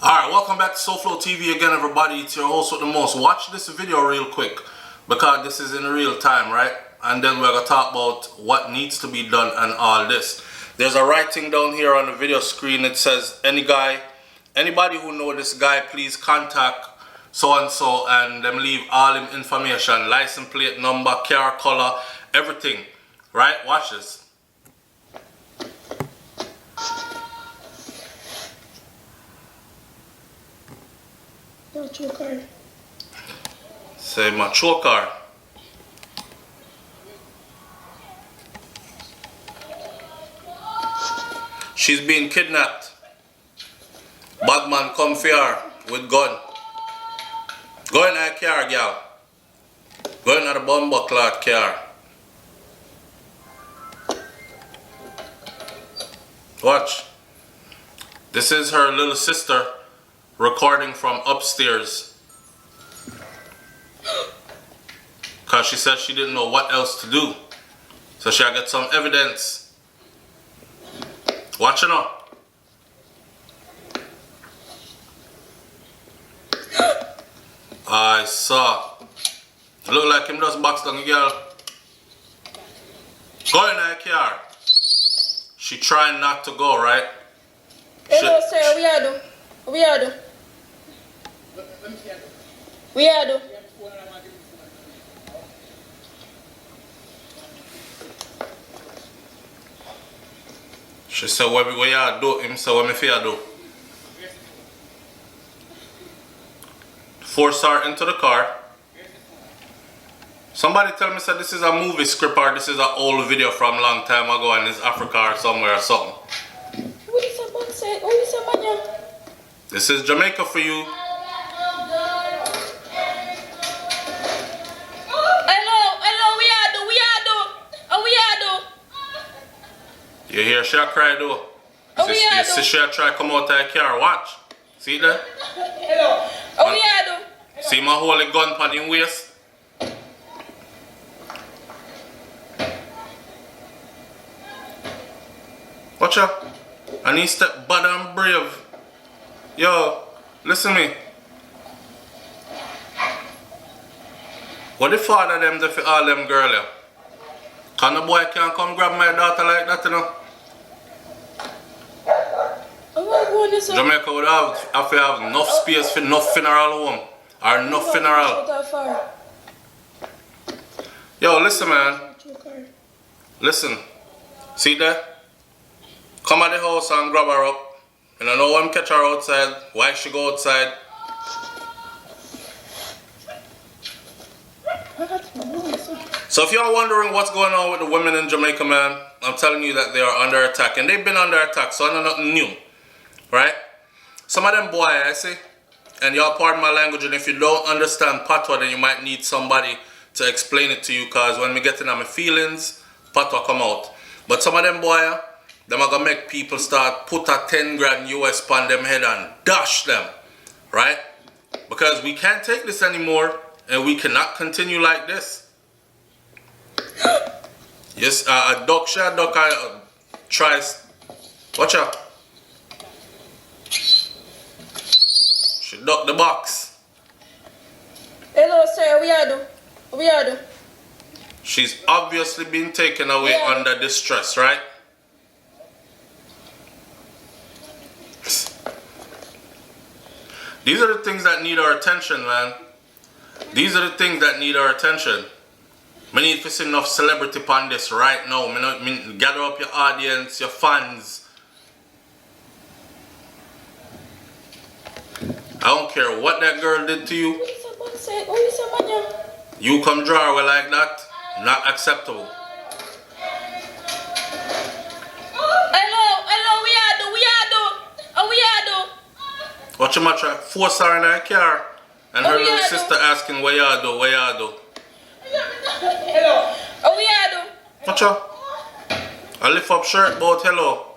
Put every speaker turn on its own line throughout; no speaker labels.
Alright, welcome back to SouFLoTV again, everybody. It's your host with the most. Watch this video real quick because this is in real time, right? And then we're going to talk about what needs to be done and all this. There's a writing down here on the video screen. It says, anybody who know this guy, please contact so-and-so, and them leave all him information, license plate number, car color, everything, right? Watch this.
Choker.
Say my choker. She's being kidnapped. Bad man come for her with gun. Go in that car, girl. Go in the bomber cloth car. Watch. This is her little sister recording from upstairs. Because she said she didn't know what else to do. So she'll get some evidence. Watch it now. I saw. Look like him just boxed on the girl. Go in that car. She trying not to go, right?
Hello, sir. We are do. We are do. We are do.
She said, what you do? Him said, what me fear do? Force her into the car. Somebody tell me said this is a movie script or this is an old video from a long time ago and it's Africa or somewhere or something.
What is a man say? What is a man?
This is Jamaica for you. You hear she cry though? You see she try come out of the car, watch. See that?
Hello. Oh yeah, do.
See my holy gun pan in waist? Watch out. And he step bad and brave. Yo, listen to me. What the father them do for all them girl here? Can the boy can't come grab my daughter like that, you know? Jamaica would have to have enough space for enough funeral home. Or enough funeral. Yo, listen, man. Listen. See that? Come at the house and grab her up. And I know when catch her outside. Why she go outside? So if you're wondering what's going on with the women in Jamaica, man, I'm telling you that they are under attack. And they've been under attack, so I know nothing new. Right? Some of them boy, I say, and y'all pardon my language, and if you don't understand patois, then you might need somebody to explain it to you, because when we get in my feelings, patois come out. But some of them boy, them are gonna make people start put a 10 grand US on them head and dash them. Right? Because we can't take this anymore, and we cannot continue like this. Yes, a duck shot, duck tries. Watch out. She ducked the box.
Hello, sir. We are do. We are do.
She's obviously been taken away under distress, right? These are the things that need our attention, man. These are the things that need our attention. We need to see enough celebrity on this right now. Gather up your audience, your fans. I don't care what that girl did to you. You come draw away like that. Not acceptable. Watch him try force her in her car. And her little sister asking, where you do, where you do.
Hello. Oh, yeah, do.
Watch out. I lift up shirt about hello.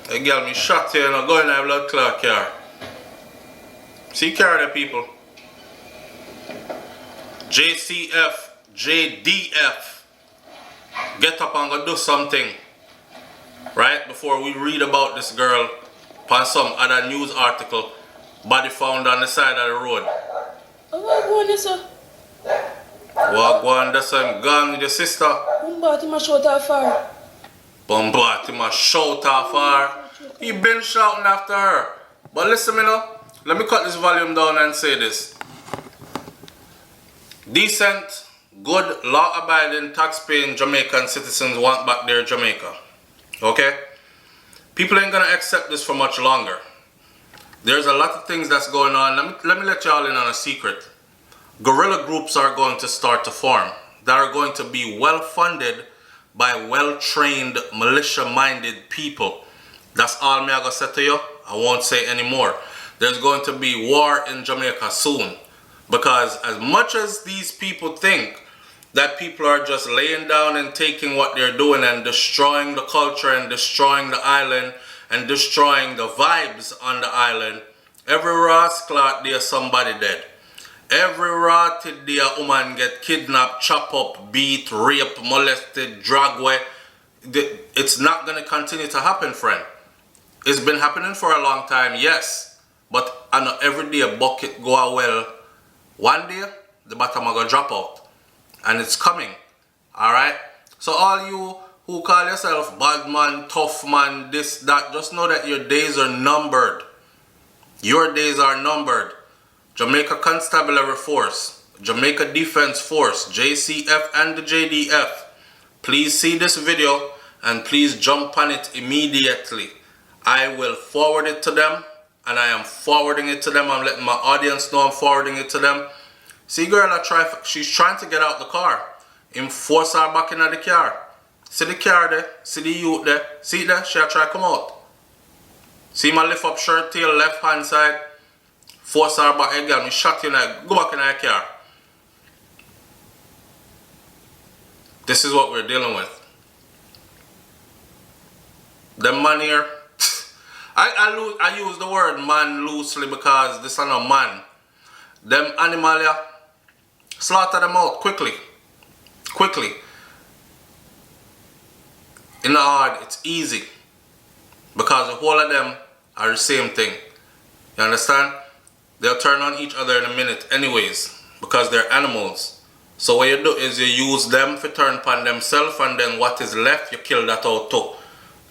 Hey girl, me shot here and I go in a blood clot car. See car there, people. JCF, JDF. Get up and go do something. Right? Before we read about this girl on some other news article, body found on the side of the road.
Oh, what going on, sir?
What going on? That's him gone with your sister.
Bumbati my shot off far.
Bumbati my shout off her. He been shouting after her. But listen, me now. Let me cut this volume down and say this. Decent, good, law-abiding, tax-paying Jamaican citizens want back their Jamaica. Okay? People ain't gonna accept this for much longer. There's a lot of things that's going on. Let me let y'all in on a secret. Guerrilla groups are going to start to form that are going to be well-funded by well-trained, militia-minded people. That's all me I gonna say to you. I won't say anymore. There's going to be war in Jamaica soon. Because as much as these people think that people are just laying down and taking what they're doing and destroying the culture and destroying the island and destroying the vibes on the island, every rascal there's somebody dead. Every rotted day a woman get kidnapped, chopped up, beat, raped, molested, dragged away. It's not going to continue to happen, friend. It's been happening for a long time, yes. But I know every day a bucket go a well. One day, the bottom are going to drop out. And it's coming. Alright? So all you who call yourself bad man, tough man, this, that, just know that your days are numbered. Your days are numbered. Jamaica Constabulary Force, Jamaica Defense Force, JCF and the JDF. Please see this video and please jump on it immediately. I will forward it to them. And I am forwarding it to them. I'm letting my audience know I'm forwarding it to them. See girl, she's trying to get out the car. Him force her back into the car. See the car there? See the youth there? See there? She'll try to come out. See my lift up shirt tail left hand side? Force her back again. We shot you now. Go back in the car. This is what we're dealing with. The man here. I use the word man loosely because this is not a man. Them animal here, slaughter them out quickly. Quickly. In the hard, it's easy. Because the whole of them are the same thing. You understand? They'll turn on each other in a minute anyways. Because they're animals. So what you do is you use them to turn upon themselves, and then what is left, you kill that out too.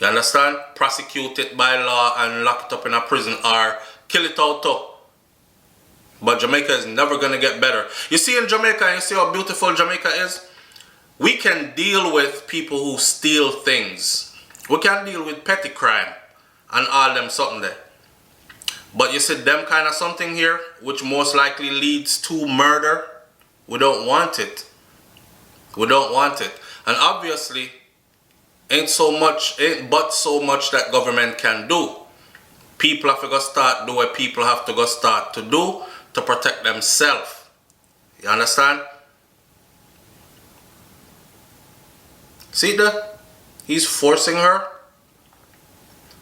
You understand? Prosecute it by law and lock it up in a prison or kill it out too. But Jamaica is never going to get better. You see in Jamaica, and you see how beautiful Jamaica is? We can deal with people who steal things. We can deal with petty crime and all them something there. But you see them kind of something here, which most likely leads to murder. We don't want it. We don't want it. And obviously, ain't but so much that government can do. People have to go start do what people have to go start to do to protect themselves. You understand? See that? He's forcing her.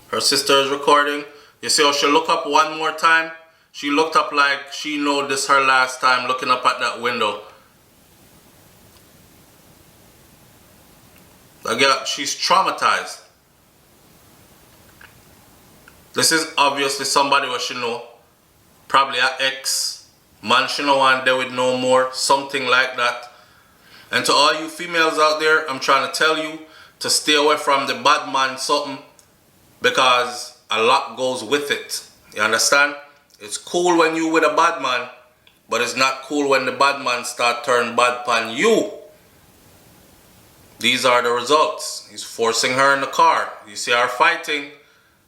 Her sister is recording. You see how she look up one more time? She looked up like she know this her last time looking up at that window. Again, she's traumatized. This is obviously somebody what she know. Probably an ex. Man she know one there with no more. Something like that. And to all you females out there, I'm trying to tell you to stay away from the bad man something. Because a lot goes with it. You understand? It's cool when you with a bad man. But it's not cool when the bad man start turn bad upon you. These are the results. He's forcing her in the car. You see her fighting.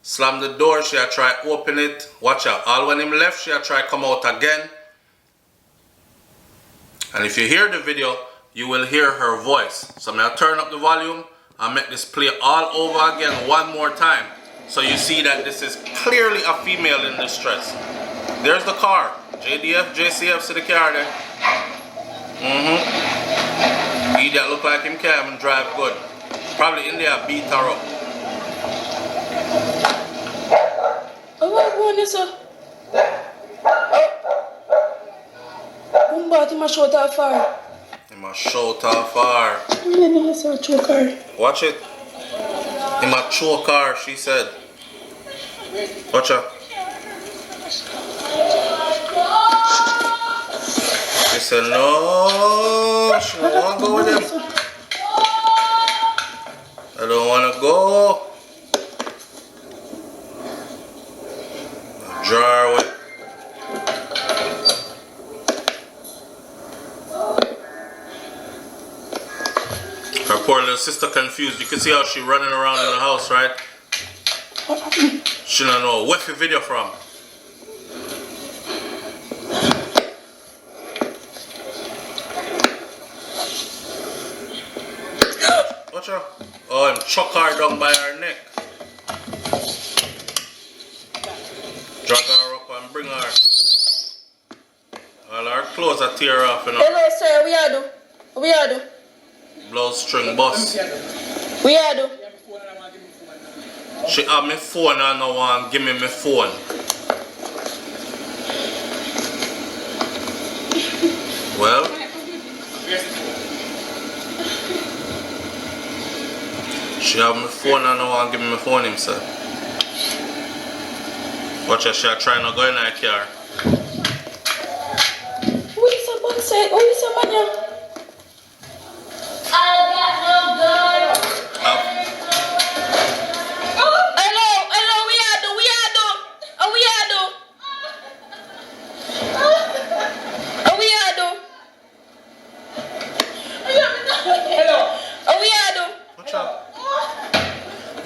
Slam the door. She'll try open it. Watch out. All when him left, she'll try come out again. And if you hear the video, you will hear her voice. So I'll turn up the volume and make this play all over again one more time. So you see that this is clearly a female in distress. There's the car. JDF, JCF, see the car there. He that look like him can drive good. Probably in there beat her up.
Oh, what going on, sir? Bumbati my shot off far.
He must shout off far.
Choke her.
Watch it. He must choke her, she said. Watch out. She said no, she don't want to go with him. I don't want to go. Jar away. Her poor little sister confused. You can see how she running around in the house, right? She don't know where's the video from. Watch out. Oh, I'm chuck her down by her neck. Drag her up and bring her. All her clothes are tear off, you know.
Hello, sir. We are do. We are do.
Blouse string bust.
We are do.
She have me phone and no one give me my phone. Well, she have my phone and no one give me my phone himself. Watch her, she trying to go in her car.
What is a man say? What is a man?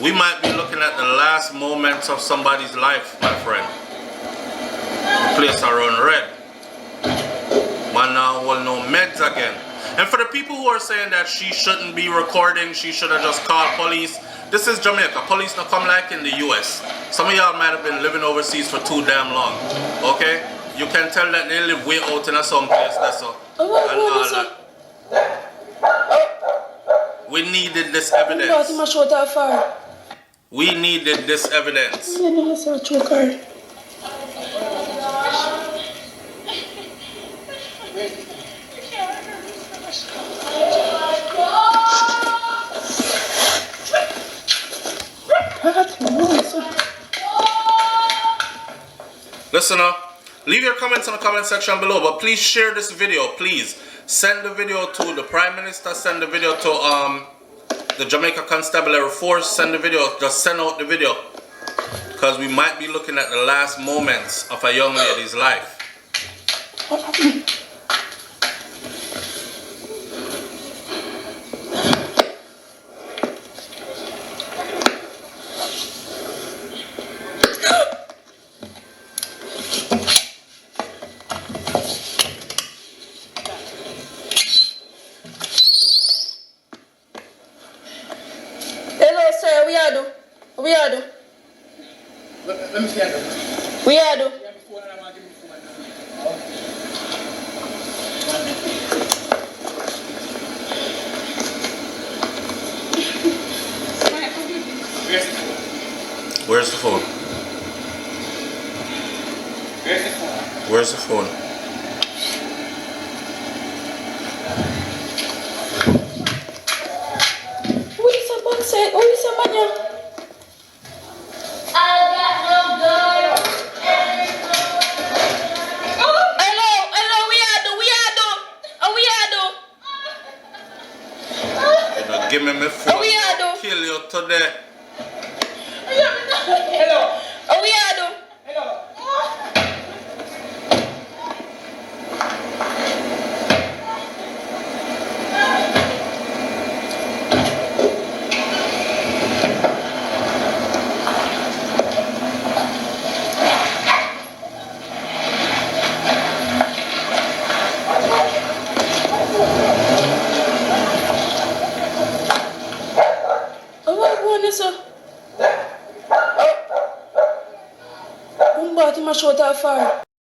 We might be looking at the last moments of somebody's life, my friend. Place around red. Man now will no meds again. And for the people who are saying that she shouldn't be recording, she should have just called police. This is Jamaica. Police not come like in the US. Some of y'all might have been living overseas for too damn long. Okay? You can tell that they live way out in some place. That's all. And all that. We needed this evidence. We needed this evidence. Listen up. Leave your comments in the comment section below, but please share this video. Please send the video to the Prime Minister. Send the video to the Jamaica Constabulary Force. Send the video. Just send out the video, because we might be looking at the last moments of a young lady's life.
Hello, sir. We are do. We are do.
Let me see that.
We are do.
Where's the phone?
Where's the phone?
Where's the phone?
What is a man say? What is a man?
Give me my phone. I'll kill you today.
Hello.
Oh, we are do.
Hello.
Short how far?